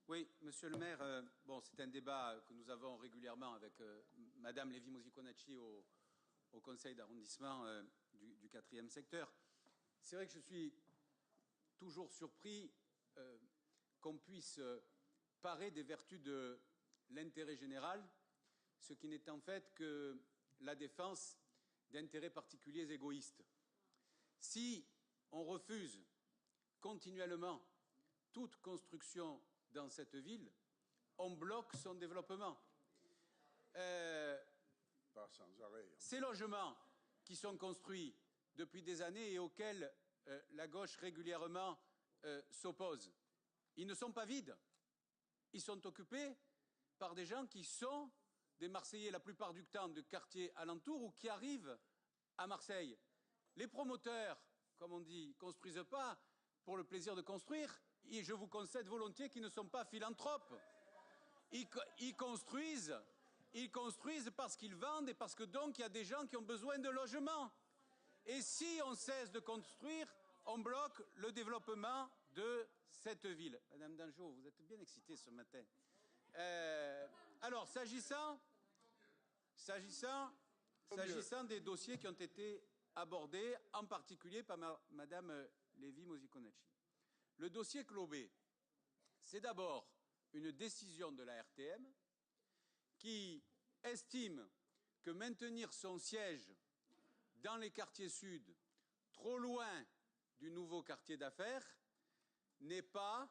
Oui, monsieur le maire, bon, c'est un débat que nous avons régulièrement avec madame Lévy-Mosiconacci au conseil d'arrondissement du 4e secteur. C'est vrai que je suis toujours surpris qu'on puisse parer des vertus de l'intérêt général, ce qui n'est en fait que la défense d'intérêts particuliers égoïstes. Si on refuse continuellement toute construction dans cette ville, on bloque son développement. Pas sans arrêt. Ces logements qui sont construits depuis des années et auxquels la gauche régulièrement s'oppose, ils ne sont pas vides. Ils sont occupés par des gens qui sont des Marseillais la plupart du temps de quartiers alentours ou qui arrivent à Marseille. Les promoteurs, comme on dit, construisent pas pour le plaisir de construire. Et je vous concède volontiers qu'ils ne sont pas philanthropes. Ils construisent parce qu'ils vendent et parce que donc il y a des gens qui ont besoin de logements. Et si on cesse de construire, on bloque le développement de cette ville. Madame Dangeau, vous êtes bien excitée ce matin. Alors, s'agissant des dossiers qui ont été abordés, en particulier par Madame Lévy-Mosiconacci. Le dossier Clobé, c'est d'abord une décision de la RTM qui estime que maintenir son siège dans les quartiers sud, trop loin du nouveau quartier d'affaires, n'est pas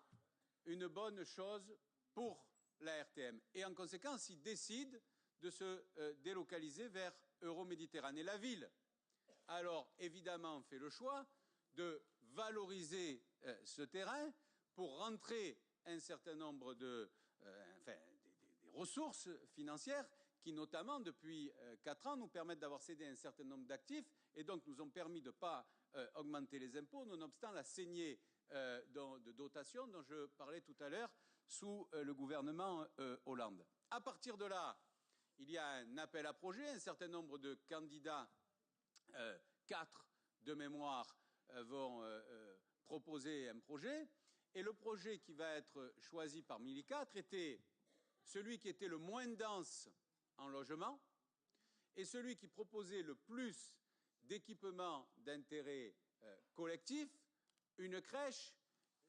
une bonne chose pour la RTM. Et en conséquence, il décide de se délocaliser vers Euroméditerranée. La ville, alors évidemment, fait le choix de valoriser ce terrain pour rentrer un certain nombre des ressources financières qui, notamment, depuis 4 ans, nous permettent d'avoir cédé un certain nombre d'actifs et donc nous ont permis de ne pas augmenter les impôts, nonobstant la saignée de dotation dont je parlais tout à l'heure sous le gouvernement Hollande. À partir de là, il y a un appel à projet, un certain nombre de candidats, 4 de mémoire, vont proposer un projet. Et le projet qui va être choisi parmi les 4 était celui qui était le moins dense en logement et celui qui proposait le plus d'équipements d'intérêt collectif, une crèche,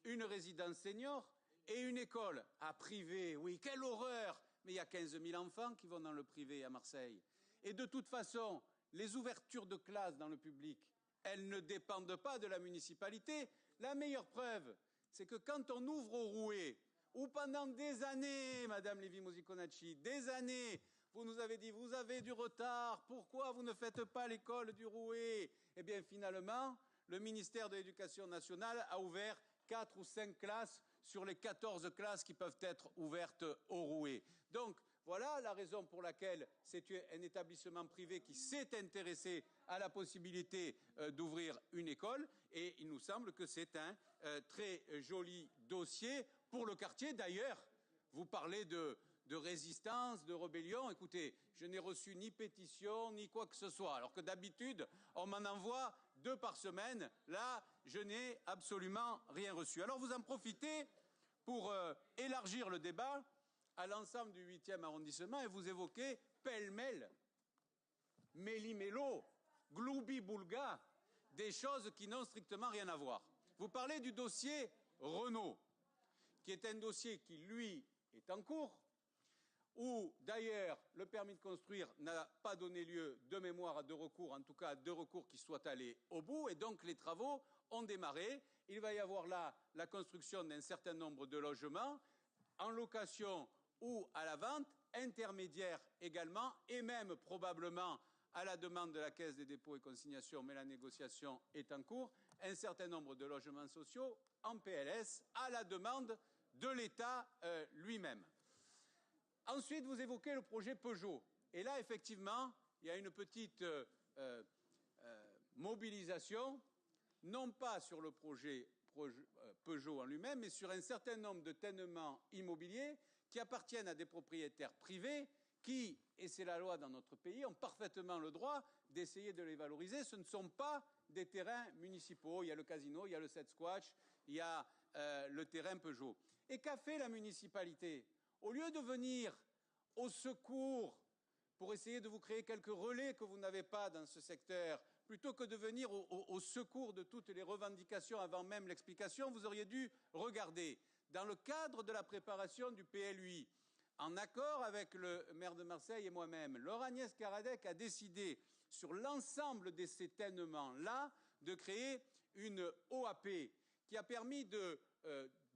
une résidence senior et une école. À privé, oui, quelle horreur! Mais il y a 15 000 enfants qui vont dans le privé à Marseille. Et de toute façon, les ouvertures de classes dans le public, elles ne dépendent pas de la municipalité. La meilleure preuve, c'est que quand on ouvre au Rouet, où pendant des années, Madame Lévy-Mosiconacci, des années, vous nous avez dit, vous avez du retard, pourquoi vous ne faites pas l'école du Rouet? Eh bien, finalement, le ministère de l'Éducation nationale a ouvert 4 ou 5 classes sur les 14 classes qui peuvent être ouvertes au Rouet. Donc, voilà la raison pour laquelle c'est un établissement privé qui s'est intéressé à la possibilité d'ouvrir une école et il nous semble que c'est un très joli dossier pour le quartier. D'ailleurs, vous parlez de résistance, de rébellion. Écoutez, je n'ai reçu ni pétition, ni quoi que ce soit, alors que d'habitude, on m'en envoie 2 par semaine. Là, je n'ai absolument rien reçu. Alors vous en profitez pour élargir le débat à l'ensemble du 8e arrondissement et vous évoquez pêle-mêle, méli-mélo, gloubi-boulga, des choses qui n'ont strictement rien à voir. Vous parlez du dossier Renault, qui est un dossier qui, lui, est en cours, où, d'ailleurs, le permis de construire n'a pas donné lieu de mémoire à 2 recours, en tout cas à 2 recours qui soient allés au bout, et donc les travaux ont démarré. Il va y avoir là la construction d'un certain nombre de logements, en location ou à la vente, intermédiaire également, et même probablement à la demande de la Caisse des dépôts et consignations, mais la négociation est en cours, un certain nombre de logements sociaux en PLS à la demande de l'État lui-même. Ensuite, vous évoquez le projet Peugeot. Et là, effectivement, il y a une petite mobilisation, non pas sur le projet Peugeot en lui-même, mais sur un certain nombre de tenements immobiliers qui appartiennent à des propriétaires privés qui, et c'est la loi dans notre pays, ont parfaitement le droit d'essayer de les valoriser. Ce ne sont pas des terrains municipaux. Il y a le casino, il y a le set squash, il y a le terrain Peugeot. Et qu'a fait la municipalité? Au lieu de venir au secours pour essayer de vous créer quelques relais que vous n'avez pas dans ce secteur, plutôt que de venir au secours de toutes les revendications avant même l'explication, vous auriez dû regarder. Dans le cadre de la préparation du PLUI, en accord avec le maire de Marseille et moi-même, Laure Agnès Caradec a décidé, sur l'ensemble de ces tènements-là, de créer une OAP qui a permis de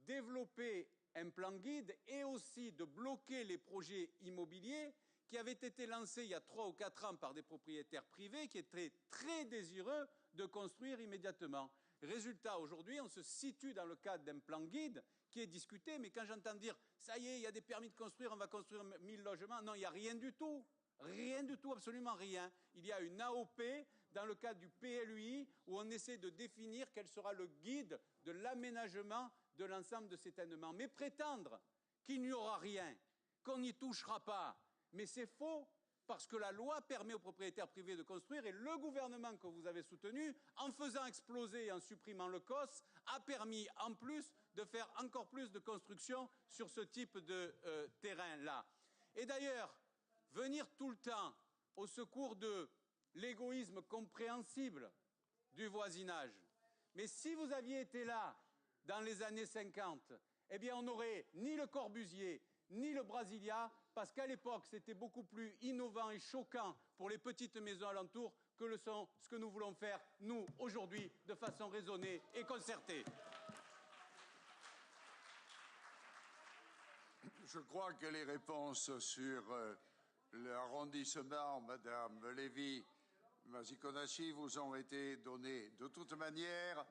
développer un plan guide et aussi de bloquer les projets immobiliers qui avaient été lancés il y a 3 ou 4 ans par des propriétaires privés qui étaient très désireux de construire immédiatement. Résultat, aujourd'hui, on se situe dans le cadre d'un plan guide qui est discuté, mais quand j'entends dire « ça y est, il y a des permis de construire, on va construire 1000 logements », non, il n'y a rien du tout. Rien du tout, absolument rien. Il y a une AOP dans le cadre du PLUI où on essaie de définir quel sera le guide de l'aménagement de l'ensemble de ces tènements. Mais prétendre qu'il n'y aura rien, qu'on n'y touchera pas, mais c'est faux, parce que la loi permet aux propriétaires privés de construire et le gouvernement que vous avez soutenu, en faisant exploser et en supprimant le COS, a permis en plus de faire encore plus de construction sur ce type de terrain-là. Et d'ailleurs, venir tout le temps au secours de l'égoïsme compréhensible du voisinage. Mais si vous aviez été là dans les années 50, eh bien on n'aurait ni le Corbusier, ni le Brasilia, parce qu'à l'époque, c'était beaucoup plus innovant et choquant pour les petites maisons alentours que le sont ce que nous voulons faire, nous, aujourd'hui, de façon raisonnée et concertée. Je crois que les réponses sur l'arrondissement, Madame Lévy-Maziconachi, vous ont été données. De toute manière,